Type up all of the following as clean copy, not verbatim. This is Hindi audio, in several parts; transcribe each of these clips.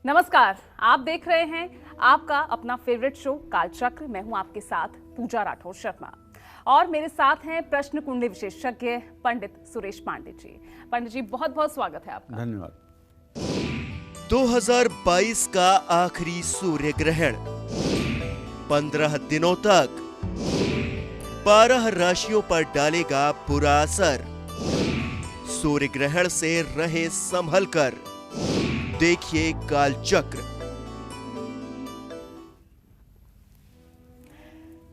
नमस्कार, आप देख रहे हैं आपका अपना फेवरेट शो कालचक्र। मैं हूं आपके साथ पूजा राठौर शर्मा और मेरे साथ हैं प्रश्न कुंडली विशेषज्ञ पंडित सुरेश पांडे जी। पंडित जी, बहुत बहुत स्वागत है आपका। धन्यवाद। 2022 का आखिरी सूर्य ग्रहण 15 दिनों तक 12 राशियों पर डालेगा बुरा असर। सूर्य ग्रहण से रहे संभल कर, देखिए कालचक्र।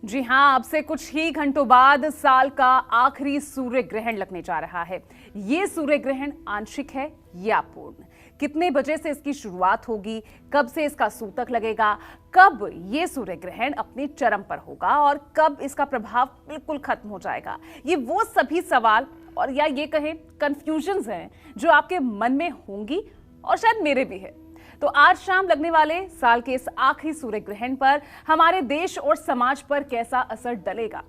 जी हाँ, अब से कुछ ही घंटों बाद साल का आखिरी सूर्य ग्रहण लगने जा रहा है। ये सूर्य ग्रहण आंशिक है या पूर्ण? कितने बजे से इसकी शुरुआत होगी? कब से इसका सूतक लगेगा? कब ये सूर्य ग्रहण अपने चरम पर होगा और कब इसका प्रभाव बिल्कुल खत्म हो जाएगा? ये वो सभी सवाल और या ये कहें कंफ्यूजन्स हैं जो आपके मन में होंगी और शायद मेरे भी है। तो आज शाम लगने वाले साल के इस आखिरी सूर्य ग्रहण पर हमारे देश और समाज पर कैसा असर डलेगा?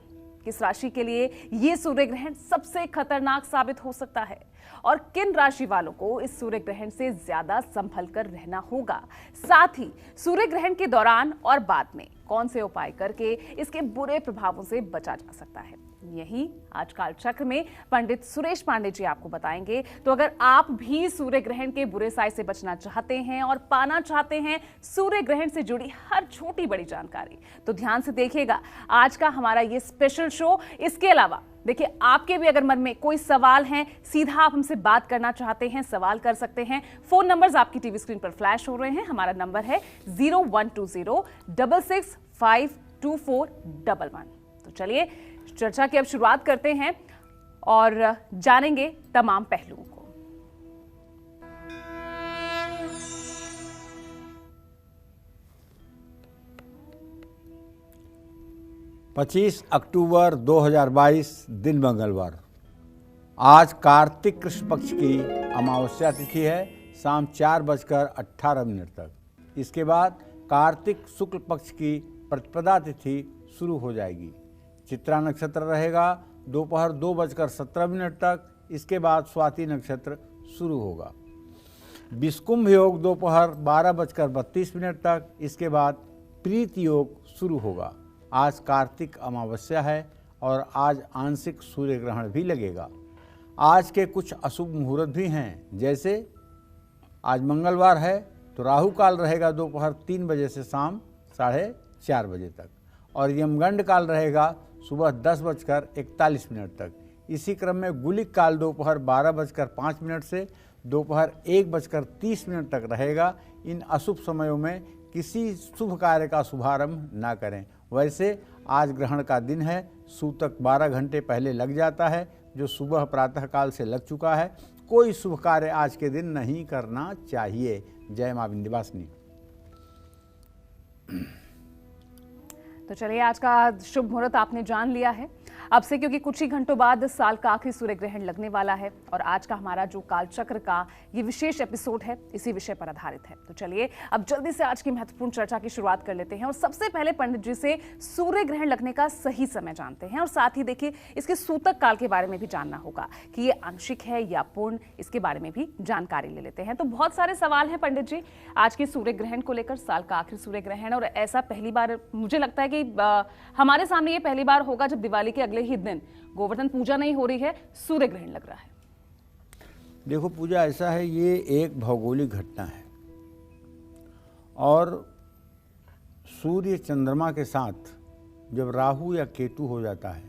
किस राशि के लिए यह सूर्य ग्रहण सबसे खतरनाक साबित हो सकता है और किन राशि वालों को इस सूर्य ग्रहण से ज्यादा संभल कर रहना होगा? साथ ही सूर्य ग्रहण के दौरान और बाद में कौन से उपाय करके इसके बुरे प्रभावों से बचा जा सकता है, यही आज कालचक्र में पंडित सुरेश पांडे जी आपको बताएंगे। तो अगर आप भी सूर्य ग्रहण के बुरे साय से बचना चाहते हैं और पाना चाहते हैं सूर्य ग्रहण से जुड़ी हर छोटी बड़ी जानकारी, तो ध्यान से देखिएगा आज का हमारा ये स्पेशल शो। इसके अलावा देखिए, आपके भी अगर मन में कोई सवाल हैं, सीधा आप हमसे बात करना चाहते हैं, सवाल कर सकते हैं। फोन नंबर्स आपकी टीवी स्क्रीन पर फ्लैश हो रहे हैं। हमारा नंबर है 012066524111। तो चलिए चर्चा की अब शुरुआत करते हैं और जानेंगे तमाम पहलुओं को। पच्चीस अक्टूबर 2022 दिन मंगलवार। आज कार्तिक कृष्ण पक्ष की अमावस्या तिथि है, शाम 4:18 तक। इसके बाद कार्तिक शुक्ल पक्ष की प्रतिपदा तिथि शुरू हो जाएगी। चित्रा नक्षत्र रहेगा दोपहर 2:17 तक। इसके बाद स्वाति नक्षत्र शुरू होगा। विषुकुंभ योग दोपहर 12:32 तक। इसके बाद प्रीत योग शुरू होगा। आज कार्तिक अमावस्या है और आज आंशिक सूर्य ग्रहण भी लगेगा। आज के कुछ अशुभ मुहूर्त भी हैं, जैसे आज मंगलवार है तो राहु काल रहेगा दोपहर 3 बजे से शाम 4:30 बजे तक और यमगंड काल रहेगा सुबह 10:41 तक। इसी क्रम में गुलिक काल दोपहर 12:05 से दोपहर 1:30 तक रहेगा। इन अशुभ समयों में किसी शुभ कार्य का शुभारंभ ना करें। वैसे आज ग्रहण का दिन है, सूतक 12 घंटे पहले लग जाता है, जो सुबह प्रातः काल से लग चुका है। कोई शुभ कार्य आज के दिन नहीं करना चाहिए। जय मां विंध्यवासिनी। तो चलिए, आज का शुभ मुहूर्त आपने जान लिया है। अब से क्योंकि कुछ ही घंटों बाद साल का आखिरी सूर्य ग्रहण लगने वाला है और आज का हमारा जो कालचक्र का ये विशेष एपिसोड है इसी विषय पर आधारित है। तो चलिए अब जल्दी से आज की महत्वपूर्ण चर्चा की शुरुआत कर लेते हैं और सबसे पहले पंडित जी से सूर्य ग्रहण लगने का सही समय जानते हैं और साथ ही देखिए इसके सूतक काल के बारे में भी जानना होगा कि ये आंशिक है या पूर्ण, इसके बारे में भी जानकारी ले लेते हैं। तो बहुत सारे सवाल हैं पंडित जी आज के सूर्य ग्रहण को लेकर, साल का आखिरी सूर्य ग्रहण, और ऐसा पहली बार मुझे लगता है कि हमारे सामने ये पहली बार होगा जब दिवाली के अगले ही दिन गोवर्धन पूजा नहीं हो रही है, सूर्य ग्रहण लग रहा है। देखो पूजा, ऐसा है, ये एक भौगोलिक घटना है और सूर्य चंद्रमा के साथ जब राहु या केतु हो जाता है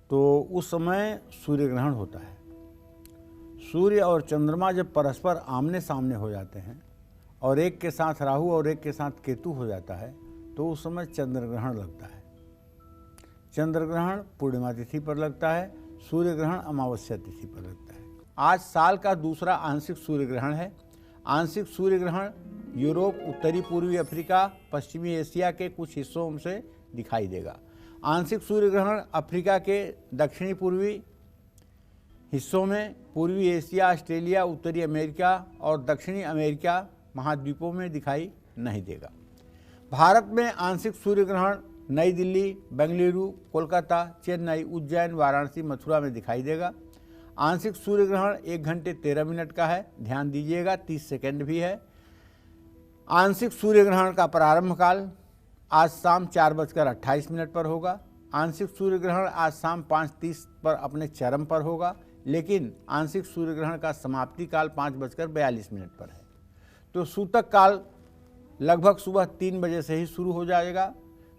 तो उस समय सूर्य ग्रहण होता है। सूर्य और चंद्रमा जब परस्पर आमने सामने हो जाते हैं और एक के साथ राहु और एक के साथ केतु हो जाता है तो उस समय चंद्र ग्रहण लगता है। चंद्र ग्रहण पूर्णिमा तिथि पर लगता है, सूर्य ग्रहण अमावस्या तिथि पर लगता है। आज साल का दूसरा आंशिक सूर्य ग्रहण है। आंशिक सूर्य ग्रहण यूरोप, उत्तरी पूर्वी अफ्रीका, पश्चिमी एशिया के कुछ हिस्सों से दिखाई देगा। आंशिक सूर्य ग्रहण अफ्रीका के दक्षिणी पूर्वी हिस्सों में, पूर्वी एशिया, ऑस्ट्रेलिया, उत्तरी अमेरिका और दक्षिणी अमेरिका महाद्वीपों में दिखाई नहीं देगा। भारत में आंशिक सूर्य ग्रहण नई दिल्ली, बेंगलुरु, कोलकाता, चेन्नई, उज्जैन, वाराणसी, मथुरा में दिखाई देगा। आंशिक सूर्य ग्रहण 1 घंटे 13 मिनट का है, ध्यान दीजिएगा, 30 सेकंड भी है। आंशिक सूर्य ग्रहण का प्रारंभ काल आज शाम 4:28 पर होगा। आंशिक सूर्य ग्रहण आज शाम 5:30 पर अपने चरम पर होगा, लेकिन आंशिक सूर्य ग्रहण का समाप्ति काल 5:42 पर है। तो सूतक काल लगभग सुबह 3 बजे से ही शुरू हो जाएगा,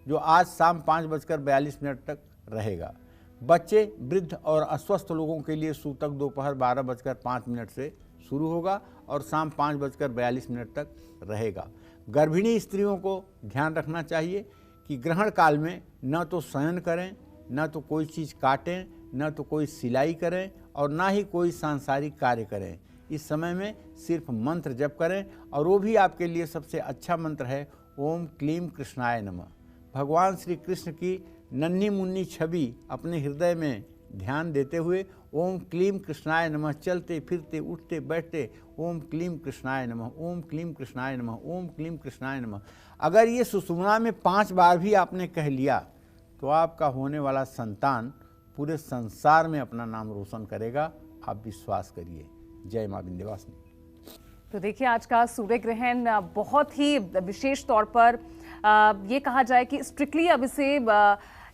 जो आज शाम 5:42 तक रहेगा। बच्चे, वृद्ध और अस्वस्थ लोगों के लिए सूतक दोपहर 12:05 से शुरू होगा और शाम 5:42 तक रहेगा। गर्भिणी स्त्रियों को ध्यान रखना चाहिए कि ग्रहण काल में न तो शयन करें, न तो कोई चीज़ काटें, न तो कोई सिलाई करें और ना ही कोई सांसारिक कार्य करें। इस समय में सिर्फ मंत्र जप करें, और वो भी आपके लिए सबसे अच्छा मंत्र है ओम क्लीम कृष्णाय नमः। भगवान श्री कृष्ण की नन्ही मुन्नी छवि अपने हृदय में ध्यान देते हुए ओम क्लीम कृष्णाय नमः चलते फिरते उठते बैठते ओम क्लीम कृष्णाय नमः, ओम क्लीम कृष्णाय नमः, ओम क्लीम कृष्णाय नमः। अगर ये सुषुम्ना में 5 बार भी आपने कह लिया तो आपका होने वाला संतान पूरे संसार में अपना नाम रोशन करेगा, आप विश्वास करिए। जय मां विंध्यवासिनी। तो देखिए, आज का सूर्य ग्रहण बहुत ही विशेष तौर पर ये कहा जाए कि स्ट्रिक्टली अब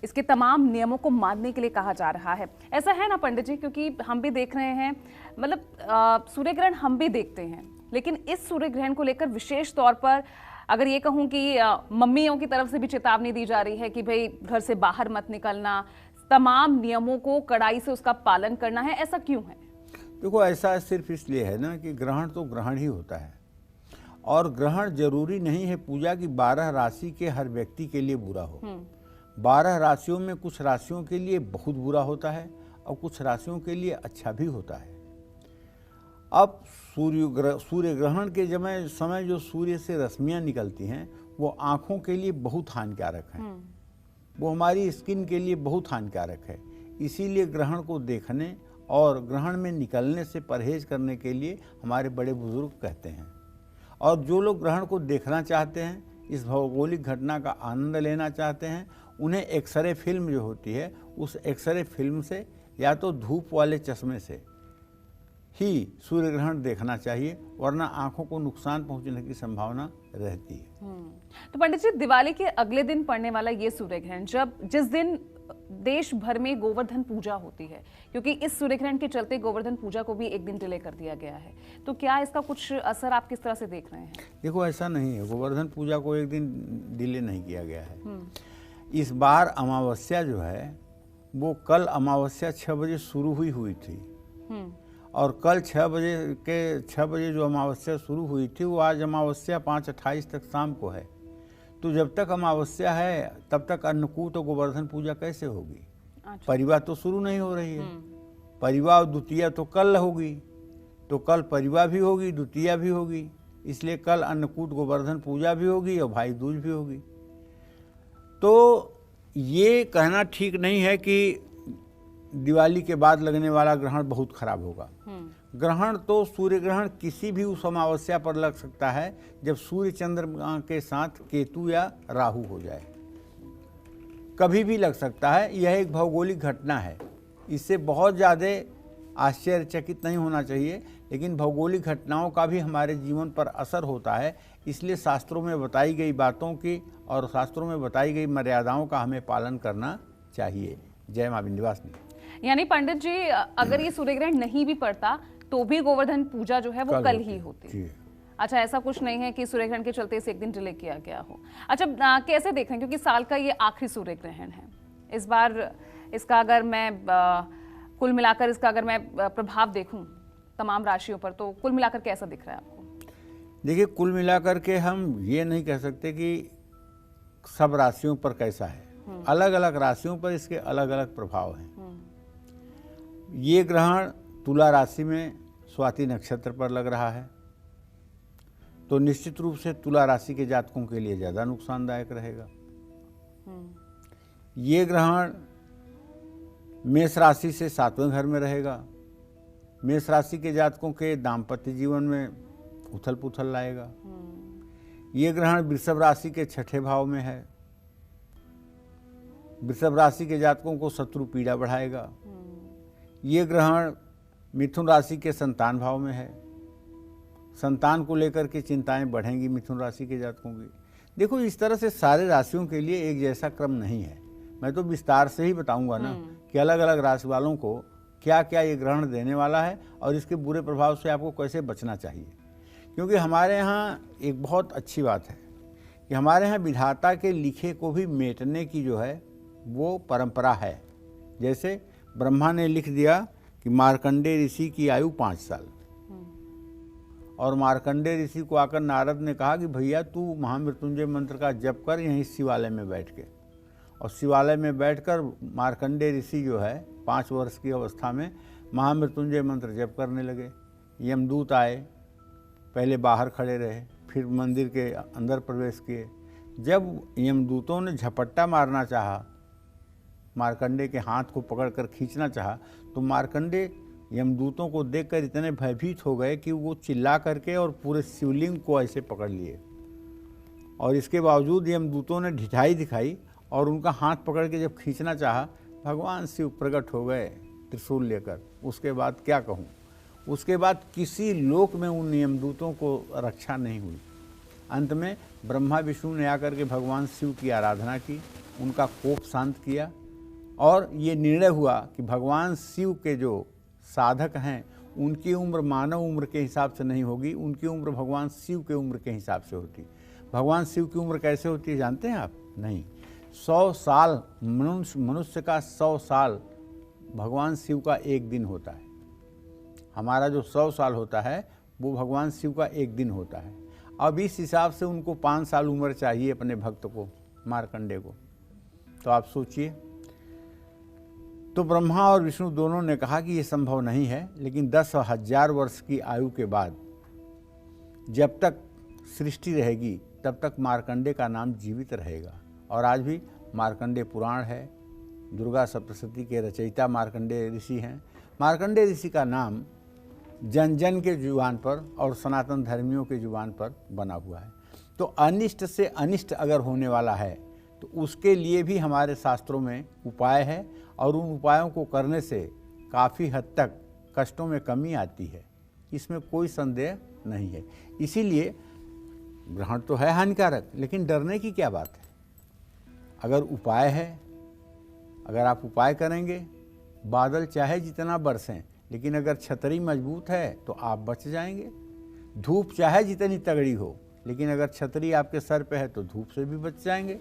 इसके तमाम नियमों को मानने के लिए कहा जा रहा है। ऐसा है ना पंडित जी, क्योंकि हम भी देख रहे हैं, मतलब सूर्य ग्रहण हम भी देखते हैं, लेकिन इस सूर्य ग्रहण को लेकर विशेष तौर पर अगर ये कहूँ कि मम्मियों की तरफ से भी चेतावनी दी जा रही है कि भाई घर से बाहर मत निकलना, तमाम नियमों को कड़ाई से उसका पालन करना है। ऐसा क्यों है? देखो, ऐसा सिर्फ इसलिए है ना कि ग्रहण तो ग्रहण ही होता है, और ग्रहण जरूरी नहीं है पूजा की 12 राशि के हर व्यक्ति के लिए बुरा हो। 12 राशियों में कुछ राशियों के लिए बहुत बुरा होता है और कुछ राशियों के लिए अच्छा भी होता है। अब सूर्य ग्रहण के समय जो सूर्य से रश्मियाँ निकलती हैं वो आँखों के लिए बहुत हानिकारक हैं, वो हमारी स्किन के लिए बहुत हानिकारक है। इसीलिए ग्रहण को देखने और ग्रहण में निकलने से परहेज करने के लिए हमारे बड़े बुजुर्ग कहते हैं। और जो लोग ग्रहण को देखना चाहते हैं, इस भौगोलिक घटना का आनंद लेना चाहते हैं, उन्हें एक्सरे फिल्म जो होती है उस एक्सरे फिल्म से या तो धूप वाले चश्मे से ही सूर्य ग्रहण देखना चाहिए, वरना आंखों को नुकसान पहुंचने की संभावना रहती है। तो पंडित जी, दिवाली के अगले दिन पड़ने वाला ये सूर्य ग्रहण, जिस दिन देश भर में गोवर्धन पूजा होती है, क्योंकि इस सूर्य ग्रहण के चलते गोवर्धन पूजा को भी एक दिन डिले कर दिया गया है, तो क्या इसका कुछ असर आप किस तरह से देख रहे हैं? देखो, ऐसा नहीं है, गोवर्धन पूजा को एक दिन डिले नहीं किया गया है। इस बार अमावस्या जो है वो कल अमावस्या 6 बजे शुरू हुई थी, और कल 6 बजे जो अमावस्या शुरू हुई थी वो आज अमावस्या 5:28 तक शाम को है। तो जब तक अमावस्या है तब तक अन्नकूट और गोवर्धन पूजा कैसे होगी? अच्छा। परिवा तो शुरू नहीं हो रही है। परिवा और द्वितीया तो कल होगी, तो कल परिवा भी होगी, द्वितीया भी होगी, इसलिए कल अन्नकूट गोवर्धन पूजा भी होगी और भाई दूज भी होगी। तो ये कहना ठीक नहीं है कि दिवाली के बाद लगने वाला ग्रहण बहुत खराब होगा। ग्रहण तो सूर्य ग्रहण किसी भी उस अमावस्या पर लग सकता है जब सूर्य चंद्रमा के साथ केतु या राहु हो जाए, कभी भी लग सकता है। यह एक भौगोलिक घटना है, इससे बहुत ज़्यादा आश्चर्यचकित नहीं होना चाहिए, लेकिन भौगोलिक घटनाओं का भी हमारे जीवन पर असर होता है। इसलिए शास्त्रों में बताई गई बातों की और शास्त्रों में बताई गई मर्यादाओं का हमें पालन करना चाहिए। जय मां विंध्यवासिनी। यानी पंडित जी, अगर ये सूर्य ग्रहण नहीं भी पड़ता तो भी गोवर्धन पूजा जो है वो कल ही होती। अच्छा, ऐसा कुछ नहीं है कि सूर्य ग्रहण के चलते इसे एक दिन डिले किया गया हो। अच्छा, कैसे देख रहे हैं, क्योंकि साल का ये आखिरी सूर्य ग्रहण है, इस बार इसका अगर मैं कुल मिलाकर इसका अगर मैं प्रभाव देखूं तमाम राशियों पर, तो कुल मिलाकर कैसा दिख रहा है आपको? देखिए, कुल मिलाकर के हम ये नहीं कह सकते कि सब राशियों पर कैसा है, अलग अलग राशियों पर इसके अलग अलग प्रभाव हैं। ये ग्रहण तुला राशि में स्वाति नक्षत्र पर लग रहा है, तो निश्चित रूप से तुला राशि के जातकों के लिए ज़्यादा नुकसानदायक रहेगा। ये ग्रहण मेष राशि से 7वें घर में रहेगा, मेष राशि के जातकों के दाम्पत्य जीवन में उथल पुथल लाएगा। ये ग्रहण वृषभ राशि के 6ठे भाव में है, वृषभ राशि के जातकों को शत्रु पीड़ा बढ़ाएगा। ये ग्रहण मिथुन राशि के संतान भाव में है। संतान को लेकर के चिंताएं बढ़ेंगी मिथुन राशि के जातकों की। देखो, इस तरह से सारे राशियों के लिए एक जैसा क्रम नहीं है। मैं तो विस्तार से ही बताऊंगा ना कि अलग अलग राशि वालों को क्या क्या ये ग्रहण देने वाला है और इसके बुरे प्रभाव से आपको कैसे बचना चाहिए। क्योंकि हमारे यहाँ एक बहुत अच्छी बात है कि हमारे यहाँ विधाता के लिखे को भी मेटने की जो है वो परंपरा है। जैसे ब्रह्मा ने लिख दिया कि मार्कंडेय ऋषि की आयु 5 साल, और मार्कंडेय ऋषि को आकर नारद ने कहा कि भैया तू महामृत्युंजय मंत्र का जप कर यहीं शिवालय में बैठ के। और शिवालय में बैठकर मार्कंडेय ऋषि जो है 5 वर्ष की अवस्था में महामृत्युंजय मंत्र जप करने लगे। यमदूत आए, पहले बाहर खड़े रहे, फिर मंदिर के अंदर प्रवेश किए। जब यमदूतों ने झपट्टा मारना चाहा, मार्कंडेय के हाथ को पकड़कर खींचना चाहा, तो मार्कंडेय यमदूतों को देखकर इतने भयभीत हो गए कि वो चिल्ला करके और पूरे शिवलिंग को ऐसे पकड़ लिए। और इसके बावजूद यमदूतों ने ढिठाई दिखाई और उनका हाथ पकड़ के जब खींचना चाहा, भगवान शिव प्रकट हो गए त्रिशूल लेकर। उसके बाद क्या कहूँ, उसके बाद किसी लोक में उन यमदूतों को रक्षा नहीं हुई। अंत में ब्रह्मा विष्णु ने आकर के भगवान शिव की आराधना की, उनका कोप शांत किया, और ये निर्णय हुआ कि भगवान शिव के जो साधक हैं उनकी उम्र मानव उम्र के हिसाब से नहीं होगी, उनकी उम्र भगवान शिव के उम्र के हिसाब से होती। भगवान शिव की उम्र कैसे होती है जानते हैं आप? नहीं। 100 साल मनुष्य का 100 साल भगवान शिव का एक दिन होता है। हमारा जो 100 साल होता है वो भगवान शिव का एक दिन होता है। अब इस हिसाब से उनको 5 साल उम्र चाहिए अपने भक्त को, मार्कंडेय को। तो आप सोचिए। तो ब्रह्मा और विष्णु दोनों ने कहा कि ये संभव नहीं है, लेकिन 10,000 वर्ष की आयु के बाद जब तक सृष्टि रहेगी तब तक मार्कंडेय का नाम जीवित रहेगा। और आज भी मार्कंडेय पुराण है, दुर्गा सप्तशती के रचयिता मार्कंडेय ऋषि हैं। मार्कंडेय ऋषि का नाम जन जन के जुबान पर और सनातन धर्मियों के जुबान पर बना हुआ है। तो अनिष्ट से अनिष्ट अगर होने वाला है तो उसके लिए भी हमारे शास्त्रों में उपाय है, और उन उपायों को करने से काफ़ी हद तक कष्टों में कमी आती है, इसमें कोई संदेह नहीं है। इसीलिए ग्रहण तो है हानिकारक, लेकिन डरने की क्या बात है। अगर उपाय है, अगर आप उपाय करेंगे, बादल चाहे जितना बरसें, लेकिन अगर छतरी मजबूत है तो आप बच जाएंगे। धूप चाहे जितनी तगड़ी हो, लेकिन अगर छतरी आपके सर पे है तो धूप से भी बच जाएंगे।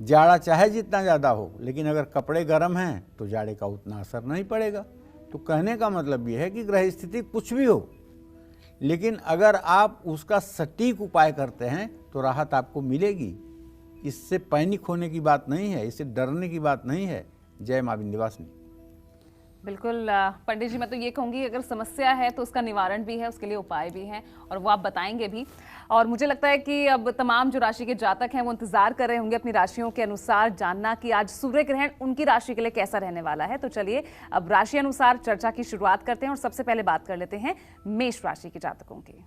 जाड़ा चाहे जितना ज़्यादा हो, लेकिन अगर कपड़े गर्म हैं तो जाड़े का उतना असर नहीं पड़ेगा। तो कहने का मतलब ये है कि ग्रह स्थिति कुछ भी हो, लेकिन अगर आप उसका सटीक उपाय करते हैं तो राहत आपको मिलेगी। इससे पैनिक होने की बात नहीं है, इससे डरने की बात नहीं है। जय मां विंध्यवासिनी। बिल्कुल पंडित जी, मैं तो ये कहूँगी अगर समस्या है तो उसका निवारण भी है, उसके लिए उपाय भी हैं और वो आप बताएंगे भी। और मुझे लगता है कि अब तमाम जो राशि के जातक हैं वो इंतजार कर रहे होंगे अपनी राशियों के अनुसार जानना कि आज सूर्य ग्रहण उनकी राशि के लिए कैसा रहने वाला है। तो चलिए अब राशि अनुसार चर्चा की शुरुआत करते हैं और सबसे पहले बात कर लेते हैं मेष राशि के जातकों की।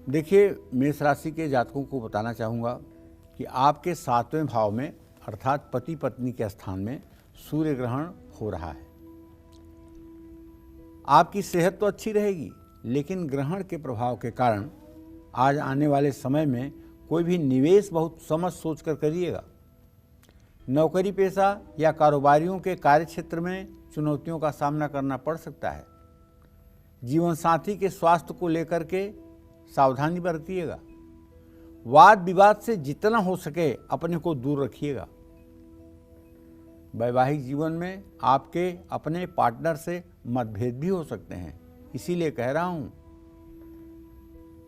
देखिए, मेष राशि के जातकों को बताना चाहूँगा कि आपके 7वें भाव में अर्थात पति पत्नी के स्थान में सूर्य ग्रहण हो रहा है। आपकी सेहत तो अच्छी रहेगी, लेकिन ग्रहण के प्रभाव के कारण आज आने वाले समय में कोई भी निवेश बहुत समझ सोच कर करिएगा। नौकरी पेशा या कारोबारियों के कार्य क्षेत्र में चुनौतियों का सामना करना पड़ सकता है। जीवन साथी के स्वास्थ्य को लेकर के सावधानी बरतिएगा। वाद विवाद से जितना हो सके अपने को दूर रखिएगा। वैवाहिक जीवन में आपके अपने पार्टनर से मतभेद भी हो सकते हैं, इसीलिए कह रहा हूं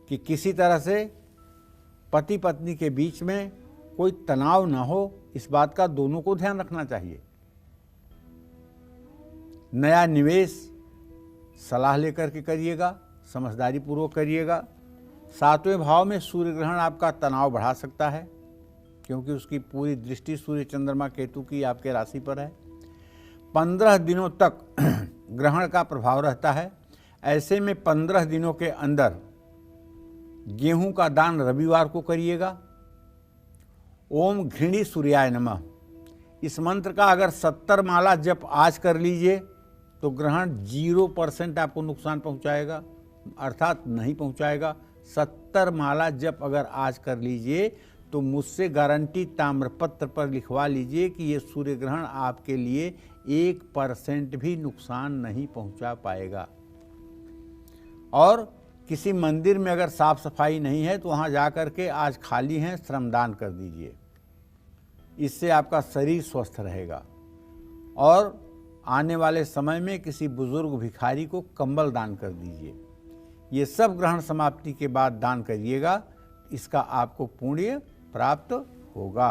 कि किसी तरह से पति पत्नी के बीच में कोई तनाव ना हो, इस बात का दोनों को ध्यान रखना चाहिए। नया निवेश सलाह लेकर के करिएगा, समझदारी पूर्वक करिएगा। 7वें भाव में सूर्य ग्रहण आपका तनाव बढ़ा सकता है, क्योंकि उसकी पूरी दृष्टि सूर्य चंद्रमा केतु की आपके राशि पर है। 15 दिनों तक ग्रहण का प्रभाव रहता है। ऐसे में 15 दिनों के अंदर गेहूं का दान रविवार को करिएगा ओम घृणी सूर्याय नमः। इस मंत्र का अगर 70 माला जप आज कर लीजिए तो ग्रहण 0% आपको नुकसान पहुंचाएगा, अर्थात नहीं पहुंचाएगा। 70 माला जप अगर आज कर लीजिए तो मुझसे गारंटी ताम्रपत्र पर लिखवा लीजिए कि ये सूर्य ग्रहण आपके लिए 1% भी नुकसान नहीं पहुंचा पाएगा। और किसी मंदिर में अगर साफ सफाई नहीं है तो वहाँ जा कर के आज खाली हैं श्रमदान कर दीजिए, इससे आपका शरीर स्वस्थ रहेगा। और आने वाले समय में किसी बुजुर्ग भिखारी को कंबल दान कर दीजिए। ये सब ग्रहण समाप्ति के बाद दान करिएगा, इसका आपको पुण्य प्राप्त होगा।